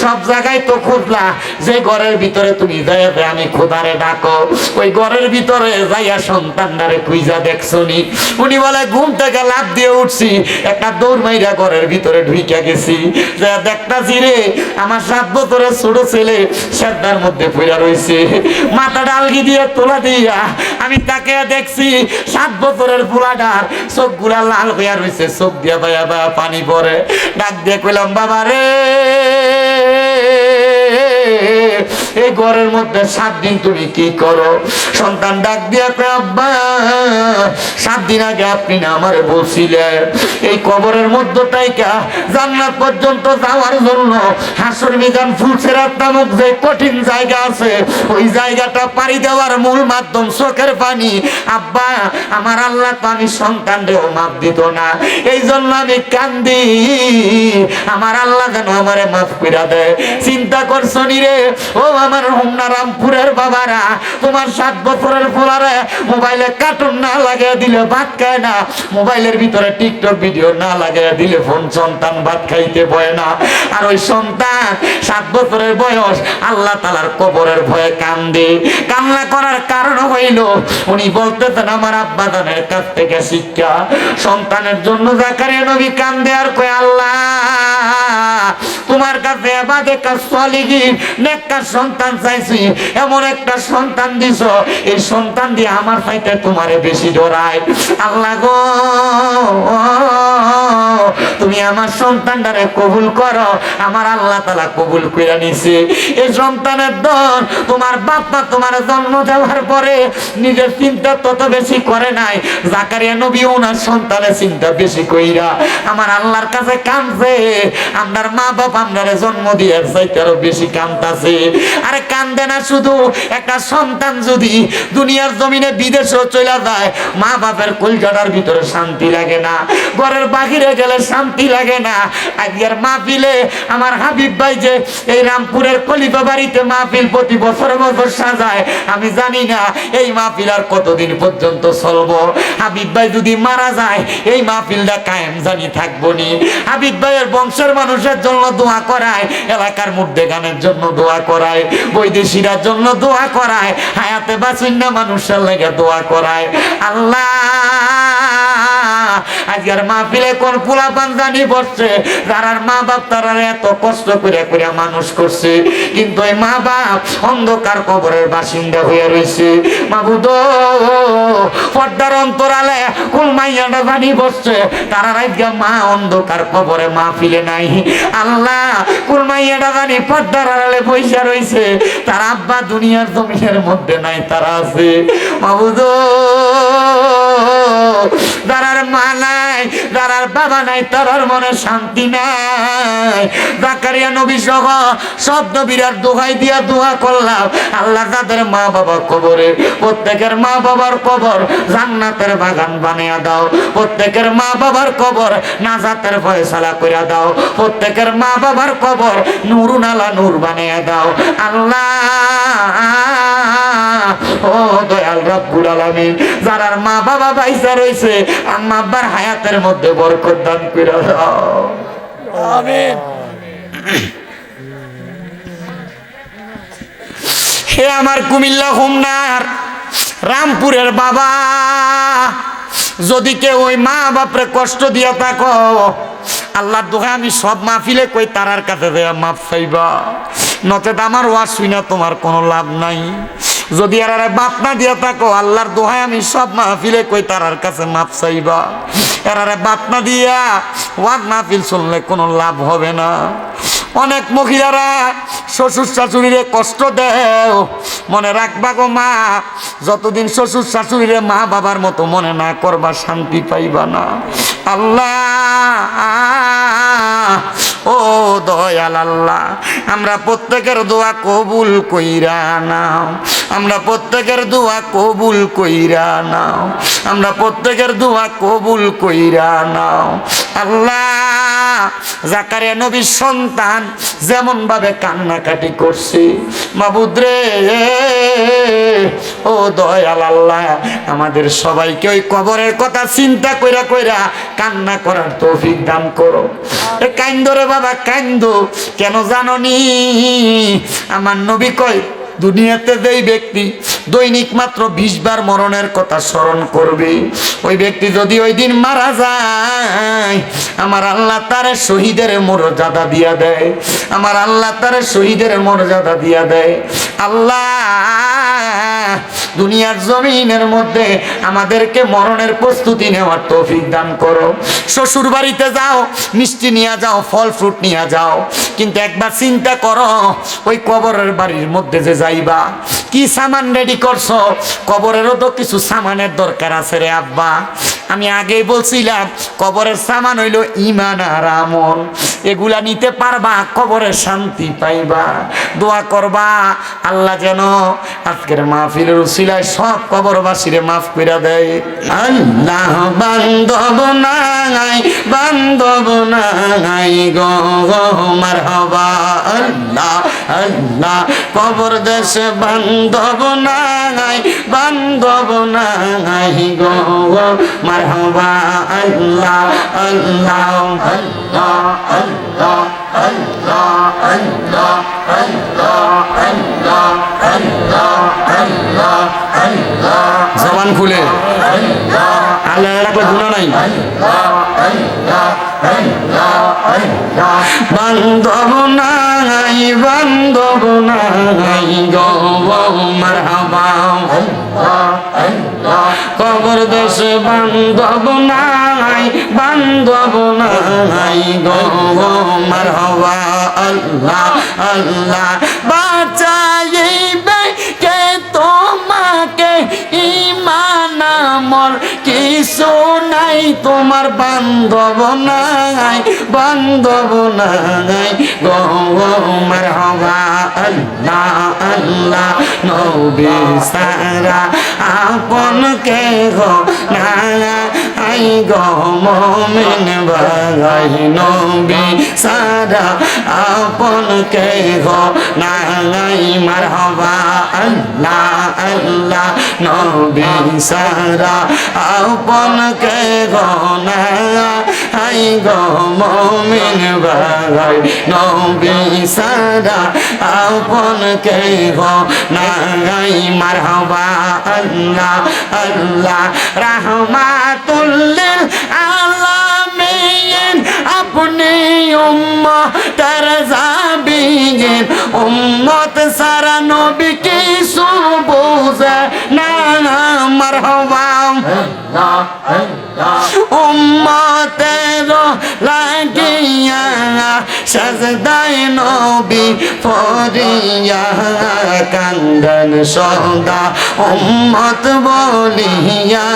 সব জায়গায় তো খুঁজলা, যে ঘরের ভিতরে তুমি যাইবে আমি খোদারে ডাকো, ওই ঘরের ভিতরে যাইয়া সন্তানদারে খুঁজা দেখছনি? উনি বলে ঘুম থেকে লাফ দিয়ে উঠছি, একটা দৌড় মাইরা ঘরের ভিতরে ঢুইকা গেছি, যে দেখতাছি রে আমার 7 বছরের ছোট ছেলে সেদ্ধার মধ্যে পড়া রয়েছে, মাথা ডালগি দিয়ে তোলা দিয়া আমি তাকে দেখছি 7 বছরের পোলাটার চোখ গুলা লাল হইয়া রয়েছে, চোখ দিয়া বায়া বায়া পানি পড়ে। ডাক দিয়ে কইলাম, বাবা রে এই ঘরের মধ্যে 7 দিন তুমি কি করো? সন্তান ডাক দিয়া কয়, আব্বা 7 দিন আগে আপনি না আমারে বলছিলেন এই কবরের মধ্য থেকে জান্নাত পর্যন্ত যাওয়ার জন্য হাসর মিজান ফুলসিরাত নামক যে কঠিন জায়গা আছে, ওই জায়গাটা পাড়ি দেওয়ার মূল মাধ্যম চোখের পানি। আব্বা আমার আল্লাহ তো আমি সন্তানদেরও মাফ দিত না, এই জন্য আমি কান্দি, আমার আল্লাহ যেন আমারে মাফ করে দেয়। চিন্তা করছো নি রে ও আমার হোমনা রামপুরের বাবারা, তোমার 7 বছরের পোলারে মোবাইলে কার্টুন না লাগিয়ে দিলে ভাত খায় না, মোবাইলের ভিতরে টিকটক ভিডিও না লাগিয়ে দিলে সন্তান ভাত খাইতে বয় না। আর ওই সন্তান 7 বছরের বয়স আল্লাহ তাআলার কবরের ভয়ে কান্দে। কান্না করার কারণ হইল উনি বলতেছেন আমার আব্বা জানের কাছ থেকে শিক্ষা। সন্তানের জন্য জাকারিয়া নবী কান্দে আর কয়, আল্লাহ তোমার কাছে এবাদে কাজ সালিহিন নেককার সন্তান চাইছি, এমন একটা সন্তান দিছো, এই সন্তান দিয়ে আমার চাইতে তোমারে বেশি ডরায়। আল্লাহ গো তুমি আমার সন্তানটারে কবুল করো। আমার আল্লাহ তাআলা কবুল কইরা নিছে। এই সন্তানের দন তোমার বাপ মা তোমার জন্ম দেওয়ার পরে নিজের চিন্তা তত বেশি করে নাই, জাকারিয়া নবী ওনার সন্তানের চিন্তা বেশি কইরা আমার আল্লাহর কাছে কাঁদছে। আপনার মা বাপ আপনারে জন্ম দিয়ে চাইতে আরো বেশি কাঁদতাছে। আরে কান্দে না শুধু, একটা সন্তান যদি দুনিয়ার জমিনে বিদেশেও চলে যায়, মা বাপের কলজাটার ভিতরে শান্তি লাগে না, ঘরের বাহিরে গেলে শান্তি লাগে না। আজকের মাহফিলে আমার হাবিব ভাই যে এই রামপুরের খলিফা বাড়িতে মাহফিল প্রতি বছর বছর সাজায়, আমি জানি না এই মাহফিল আর কতদিন পর্যন্ত চলবো। হাবিব ভাই যদি মারা যায় এই মাহফিলটা কায়েম জানি থাকবো নি। হাবিব ভাইয়ের বংশের মানুষের জন্য দোয়া করায়, এলাকার মুর্দে গানের জন্য দোয়া করায়, বৈদেশিরার জন্য দোয়া করায়, হায়াতে বাসিন্দা মানুষের লেগে দোয়া করায়। আল্লাহ আজকের মাহফিলে কোন পোলা পাঞ্জানি বসছে, যারার মা বাপ তারা এত কষ্ট করে করে মানুষ করছে, কিন্তু এই মা বাপ অন্ধকার কবরের বাসিন্দা হয়ে রয়েছে। মাবুদ পর্দার অন্তরালে কোন মাইয়াটা জানি বসছে, তারা আজকে মা অন্ধকার কবরে মাহফিলে নাই। আল্লাহ কোন মাইয়াটা জানি পর্দার আড়ালে বইসা রয়েছে, তার আব্বা দুনিয়ার জমিনের মধ্যে নাই, তারা আছে। মাবুদ যারার মা নাই, যারার বাবা নাই, তারার মনে শান্তি নাই। জাকারিয়া নবী সহ সব নবীর দোহাই দিয়া দোয়া করলাম, আল্লাহ যাদের মা বাবা কবরে, প্রত্যেকের মা বাবার কবর জান্নাতের বাগান বানিয়ে দাও, প্রত্যেকের মা বাবার কবর নাজাতের ফয়সালা করে দাও, প্রত্যেকের মা বাবার কবর নূরুন আলা নূর বানিয়ে দাও। আল্লাহ ও দয়াল রব্বুল আলামিন, যারার মা বাবা বাইসা রয়েছে আম্মা আব্বার হায়াতের মধ্যে বরকত দান করে দাও, আমিন। হে আমার কুমিল্লা হোমনার রামপুরের বাবা, যদি কেউ ওই মা বাপরে কষ্ট দিয়া থাকো, আল্লাহর দোহাই আমি সব মাহফিলে কই তারার কাছে মাফ চাইবা, নচেত আমার ওয়াজ শুনা তোমার কোনো লাভ নাই। যদি আর বাপ না দিয়া থাকো, আল্লাহর দোহাই আমি সব মাহফিলে কই তারার কাছে মাফ চাইবা। এরারে বাপ না দিয়া ওয়াজ মাহফিল শুনলে কোনো লাভ হবে না। অনেক মহিলারা শ্বশুর শাশুড়িরে কষ্ট দেও, মনে রাখবা গো মা, যতদিন শ্বশুর শাশুড়িরে মা বাবার মতো মনে না করবা শান্তি পাইবা না। আল্লাহ দয়াল আল্লাহ আমরা প্রত্যেকের দোয়া কবুল কইরা নাও, আমরা প্রত্যেকের দোয়া কবুল কইরা নাও, আমরা প্রত্যেকের দোয়া কবুল কইরা নাও। আল্লাহ জাকারিয়া নবীর সন্তান যেমন ভাবে কান্নাকাটি করছে মাবুদ রে, ও দয়াল আল্লাহ আমাদের সবাইকে ওই কবরের কথা চিন্তা কইরা কইরা কান্না করার তৌফিক দান করো। কাইন্দ রে বাবা কাইন্দ, কেন জাননি আমার নবী কয় দুনিয়াতে যেই ব্যক্তি দৈনিক মাত্র 20 বার মরণের কথা স্মরণ করবে, ওই ব্যক্তি যদি ওই দিন মারা যায় আমার আল্লাহ তার শহীদের মর্যাদা দিয়া দেয়, আমার আল্লাহ তার শহীদের মর্যাদা দিয়া দেয়। আল্লাহ দুনিয়ার জমিনের মধ্যে আমাদেরকে মরণের প্রস্তুতি নেওয়ার তৌফিক দান করো। শ্বশুর বাড়িতে যাও, মিষ্টি নিয়ে যাও, ফল ফ্রুট নিয়ে যাও, কিন্তু একবার চিন্তা করো ওই কবরের বাড়ির মধ্যে যে যাইবা কি সামান রেডি করছো, কবরেরও তো কিছু সামানের দরকার আছে রে আব্বা। আমি আগেই বলছিলাম কবরের সামান হইল ঈমান আর আমল, এগুলা নিতে পারবা কবরের শান্তি পাইবা। দোয়া করবা আল্লাহ যেন আজকের মাহফিলের উসিলায় সব কবরবাসীরে মাফ করে দেয়। আল্লাহ বান্ধব নাই, বান্ধব নাই গো মারহাবা, আল্লাহ আল্লাহ কবর দেশে বান্ধব নাই, বান্ধব নাই গো মারহাবা, আল্লাহ আল্লাহ আল্লাহ আল্লাহ আল্লাহ আল্লাহ আল্লাহ আল্লাহ আল্লাহ আল্লাহ জবান খুলে আল্লাহ রাখলে গুনাহ নাই। বান্ধব নাই, বান্ধব নাই গো মারহাবা, কবর দেশে বান্ধব নাই, বান্ধব নাই গো মারহাবা, আল্লাহ আল্লাহ বাঁচাইবে কে তোমাকে, ঈমান আমল কিছু নাই তোমার, বান্ধব নাই, বান্ধব নাই গো মারহাবা, আল্লাহ আল্লাহ নবী সারা আপন কে গো নাই গো মুমিন ভাই, নবী সারা আপন কে গো নাই মারহাবা, আল্লাহ আল্লাহ নবী সারা আপন কে গো নাই গো মুমিন ভাই, নবী সারা আপন কে গো নাই মারহাবা, আল্লাহ আল্লাহ রাহমাতুল লিল আলামিন আপনি উম্মতের জাবিন, উম্মত সারা নবী কিছু বোঝে না মারহাবা, উম্মতের লাগিয়া সাজদায় নবী পড়িয়া কান্দন সদা উম্মত বলিয়া,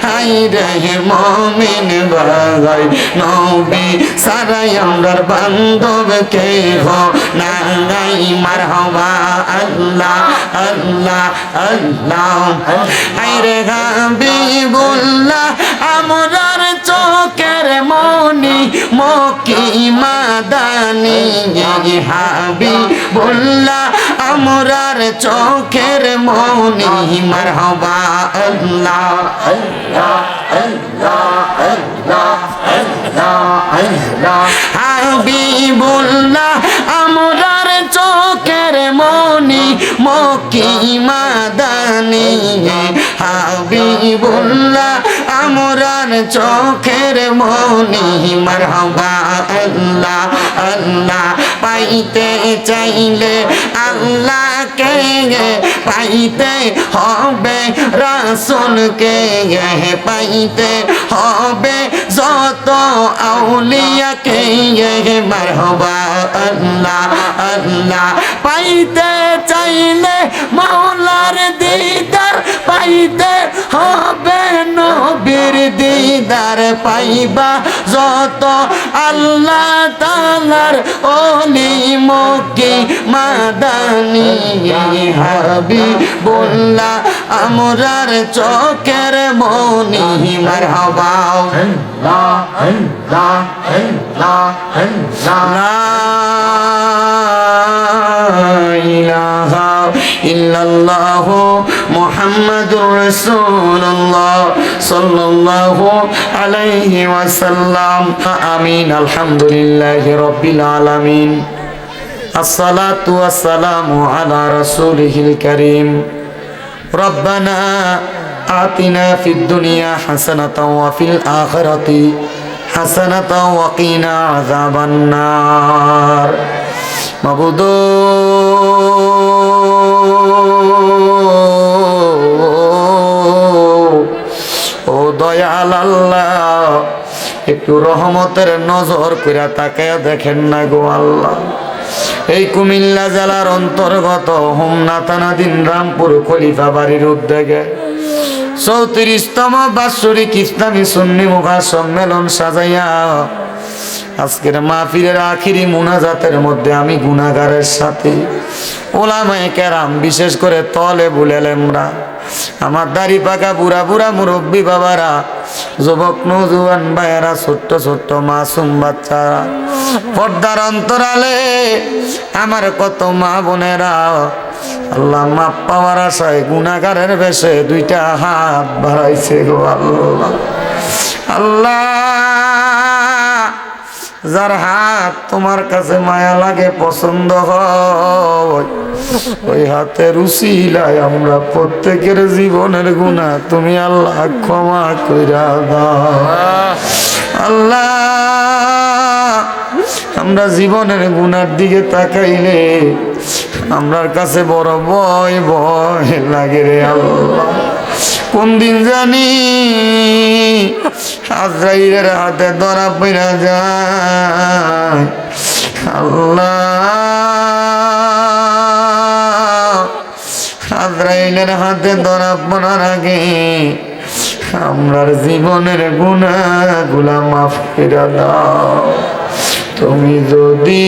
হাই রে মুমিন ভাই নবী সারাই আমরার বান্ধব কে হো নাই মারহাবা, আল্লাহ আল্লাহ আল্লাহ হাই রে হাবিবুল্লাহ আমরার চোখের মনি মকি মাদানি, হাবিবুল্লাহ আমরার চোখের মনি মারহাবা, আল্লাহ আল্লাহ আল্লাহ আল্লাহ আল্লাহ আল্লাহ হাবিবুল্লাহ আমরার চোখের মনি মকি মাদানি, হাবিবুল্লাহ আমরার চোখের মনি মারহাবা, আল্লাহ আল্লাহ পাইতে চাইলে আল্লাহকে পাইতে হবে, রাসূলকে পাইতে হবে, যত আউলিয়াকে মারহাবা, আল্লাহ আল্লাহ পাইতে চাইলে মাওলার দিদার যাইতে হবে নবীর দিদার পাইবা যত আল্লাহ তাআলার ওলি মক্কি মাদানী হাবিবুল্লাহ আমরার চোখের মনি মারহাবা লা ইলাহা ইল্লাল্লাহ মুহাম্মাদুর রাসূলুল্লাহ সাল্লাল্লাহু আলাইহি ওয়াসাল্লাম আমিন আলহামদুলিল্লাহি রাব্বিল আলামিন আসসালাতু ওয়াসসালামু আলা রাসূলিহিল কারীম রব্বানা আতিনা ফিদ দুনিয়া হাসানাতাও ওয়া ফিল আখিরাতি হাসানাতাও ওয়া কিনা আযাবান নার মাবুদ ও দয়াল আল্লাহ একটু রহমতের নজর কইরা তাকায়া দেখেন না গো আল্লাহ এই কুমিল্লা জেলার অন্তর্গত হোমনা থানাধীন রামপুর খলিফা বাড়ির উদ্যোগে 34তম বাৎসরিক ইসলামী সুন্নি মুখা সম্মেলন সাজাইয়া আজকের মাহফিলের আখিরি মুনাজাতের মধ্যে আমি গুনাহগারের সাথে ওলামায়ে কেরাম বিশেষ করে তলেবুল ইলমরা আমার দাড়ি পাকা বুড়া বুড়া মুরব্বী বাবারা যুবক নওজোয়ান ভাইয়েরা ছোট্ট ছোট্ট মাসুম বাচ্চারা পর্দার অন্তরালে আমার কত মা বোনেরা আল্লাহ মাপ পাওয়ার আশায় গুনাহগারের বেশে দুইটা হাত বাড়াইছে গো আল্লাহ আল্লাহ যার হাত তোমার কাছে মায়া লাগে পছন্দ হয় ওই হাতের উসিলায় আমরা প্রত্যেকের জীবনের গুনাহ তুমি আল্লাহ ক্ষমা কইরা দাও আল্লাহ আমরা জীবনের গুনার দিকে তাকাইলে আমরার কাছে বড় ভয় ভয় লাগে রে আল্লাহ কোন দিন জানি আজরাইলের হাতে ধরা পড়া যায় আল্লাহ আজরাইলের হাতে ধরা পড়ার আগে আমরার জীবনের গুনাহগুলা মাফ করে দাও তুমি যদি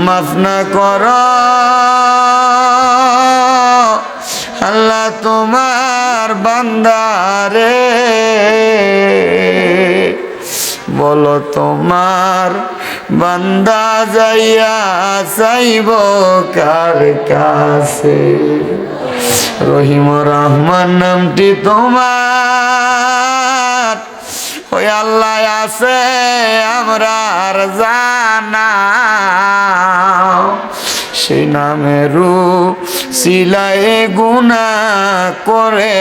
মাফ না করো আল্লাহ তোমার বান্দারে বলো তোমার বান্দা যাইয়া চাইব কার কাছে রহিম রহমান নামটি তোমার ওই আল্লাহ আছে আমরা আর জানা সেই নামের সিলাই গুনাহ করে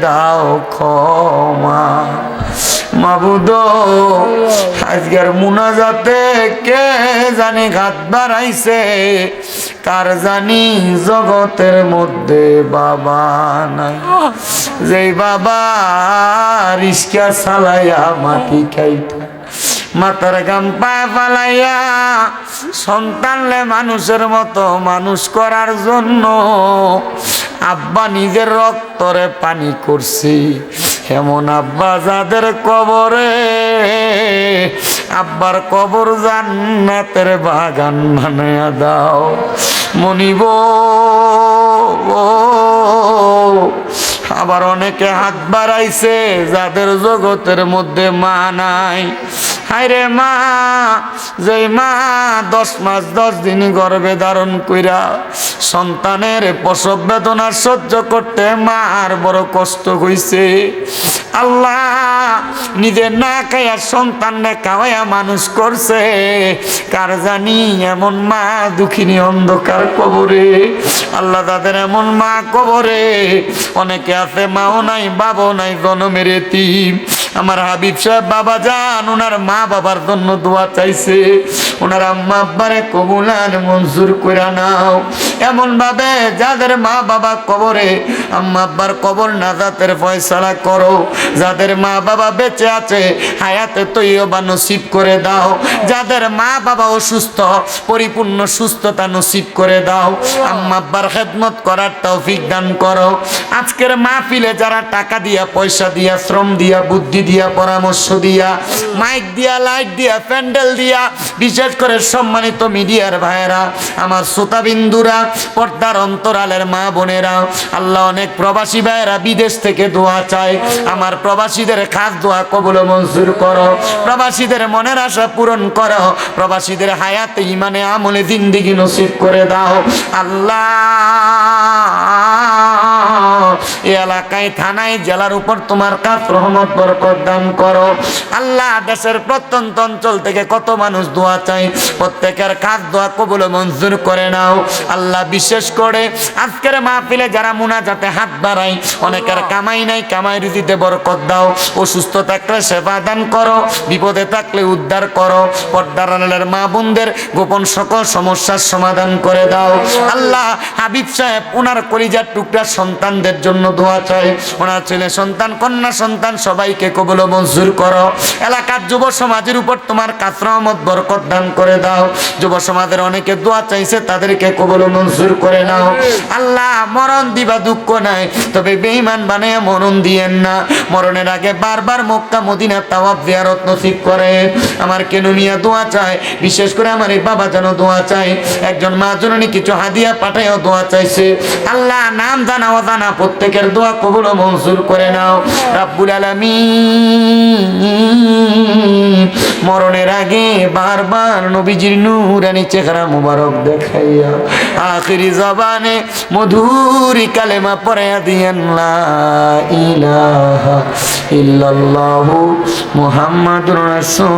দাও ক্ষমা মাবুদ আজকের মুনাজাতে কে জানি ঘাত বাড়াইছে কার জানি জগতের মধ্যে বাবা নাই যেই বাবা রিস্কা চালাইয়া মাটি খাইতা মাথার গাম পায়ে ফালাইয়া সন্তানলে মানুষের মতো মানুষ করার জন্য আব্বা নিজের রক্তরে পানি করছি এমন আব্বা যাদের কবরে আব্বার কবর জান্নাতের বাগান বানায়া দাও মনিব আবার অনেকে হাত বাড়াইছে যাদের জগতের মধ্যে মা নাই হায়রে মা যেই মা 10 মাস 10 দিন গর্ভে ধারণ কইরা সন্তানের প্রসব বেদনা সহ্য করতে মার বড় কষ্ট হইছে আল্লাহ নিজে না খাইয়া সন্তানরে খাওয়াইয়া মানুষ করছে কার জানি এমন মা দুঃখিনী অন্ধকার কবরে আল্লাহ তাদের এমন মা কবরে অনেকে আছে মাও নাই বাবাও নাই জনমের এতিম আমার হাবিব সাহেব বাবা জান ওনার মা বাবার জন্য দোয়া চাইছে ওনার আম্মা আব্বারে কবুল আর মঞ্জুর করে নাও। এমন ভাবে যাদের মা বাবা কবরে, আম্মা আব্বার কবর নাজাতের ফয়সালা করো। যাদের মা বাবা বেঁচে আছে হায়াতে তৈয়বা নসিব করে দাও। যাদের মা বাবা অসুস্থ পরিপূর্ণ সুস্থতা নসিব করে দাও। আম্মা আব্বার খেদমত করার তৌফিক দান করো। আজকের মাহফিলে যারা টাকা দিয়া, পয়সা দিয়া, শ্রম দিয়া, বুদ্ধি দিয়া, পরামর্শ দিয়া, মাইক দিয়া, লাইট দিয়া, প্যান্ডেল দিয়া, বিশেষ করে সম্মানিত মিডিয়ার ভাইয়েরা, আমার শ্রোতাবিন্দুরা, পর্দার অন্তরালের মা বোনেরা, আল্লাহ অনেক প্রবাসী ভাইয়েরা বিদেশ থেকে দোয়া চায়। আমার প্রবাসীদের খাস দোয়া কবুল মঞ্জুর করো। প্রবাসীদের মনের আশা পূরণ করো। প্রবাসীদের হায়াতে ইমানে আমলে জিন্দেগি নসিব করে দাও আল্লাহ। এই এলাকায়, থানায়, জেলার উপর তোমার কাছ রহমত বরকত দান করো আল্লাহ। দেশের প্রত্যন্ত অঞ্চল থেকে কত মানুষ দোয়া চাই, প্রত্যেকের কাজ দোয়া কবুল মঞ্জুর করে নাও আল্লাহ। বিশেষ করে আজকের মাহফিলে যারা মুনাজাতে হাত বাড়ায়, অনেকের কামাই নাই, কামাই রুজিতে বরকত দাও। অসুস্থ থাকলে সেবা দান করো, বিপদে থাকলে উদ্ধার করো। পর্দার আড়ালের মা বোনদের গোপন সকল সমস্যার সমাধান করে দাও আল্লাহ। হাবিব সাহেব ওনার কলিজার টুকরা সন্তানদের জন্য দোয়া চাই। ওনার ছেলে সন্তান, কন্যা সন্তান সবাইকে কবুল মঞ্জুর করো। এলাকার যুব সমাজের উপর তোমার কাছ রহমত বরকত দান করে দাও। যুব সমাজের অনেকে দোয়া চাইছে, তাদেরকে কবুল মঞ্জুর করে নাও আল্লাহ। মরণ দিবা দুঃখ নাই, তবে বেঈমান বানায় মরণ দিয়েন না। মরণের আগে বারবার মক্কা মদিনা তাওয়াফ জিয়ারত নসিব করে। আমার কেনুনিয়া দোয়া চায়, বিশেষ করে আমার এই বাবা যেন দোয়া চায়। একজন মা জননী কিছু হাদিয়া পাঠায়ও দোয়া চাইছে আল্লাহ। নাম জানা অজানা প্রত্যেকের দোয়া কবুল মঞ্জুর করে নাও রাব্বুল আলামিন। মরণের আগে বারবার নবীজির নূরানি চেহারা মুবারক দেখাইয়া আখিরি জবানে মধুর কালেমা পড়াইয়া দিয়েন লা ইলাহা ইল্লাল্লাহু মুহাম্মাদুর রাসূল।